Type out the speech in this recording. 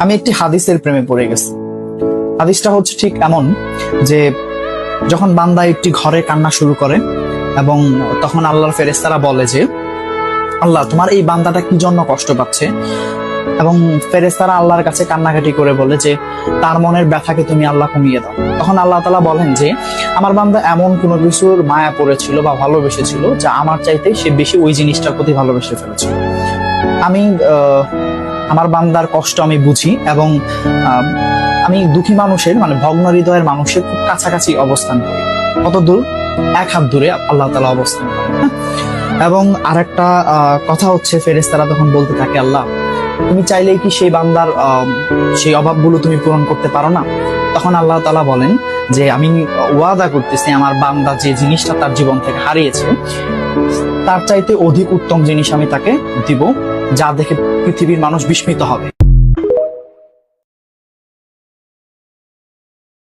আমি একটি হাদিসের প্রেমে পড়ে গেছি। হাদিসটা হচ্ছে ঠিক এমন যে যখন বান্দা একটি ঘরে কান্না শুরু করে এবং তখন আল্লাহর ফেরেশতারা বলে যে আল্লাহ তোমার এই বান্দাটা কি জন্য কষ্ট পাচ্ছে, এবং ফেরেশতারা আল্লাহর কাছে কান্নাকাটি করে বলে যে তার মনের ব্যথাকে তুমি আল্লাহ কমিয়ে দাও। তখন আল্লাহ তাআলা বলেন যে আমার বান্দা এমন কোনো কিছুর মায়া পড়েছিল বা ভালোবেসেছিল যা আমার চাইতে সে বেশি ওই জিনিসটার প্রতি ভালোবেসে ফেলেছিল। আমি আমার বান্দার কষ্ট আমি বুঝি এবং আমি দুঃখী মানুষের মানে ভগ্ন হৃদয়ের মানুষের খুব কাছাকাছি অবস্থান করি। কত দূর? এক হাত দূরে আল্লাহ তাআলা অবস্থান করেন। এবং আরেকটা কথা হচ্ছে ফেরেশতারা তখন বলতে থাকে আল্লাহ তুমি চাইলেই কি সেই বান্দার সেই অভাবগুলো তুমি পূরণ করতে পারো না? তখন আল্লাহ তাআলা বলেন যে আমি ওয়াদা করতেছি আমার বান্দা যে জিনিসটা তার জীবন থেকে হারিয়েছে তার চাইতে অধিক উত্তম জিনিস আমি তাকে দিব, যা দেখে পৃথিবীর মানুষ বিস্মিত হবে।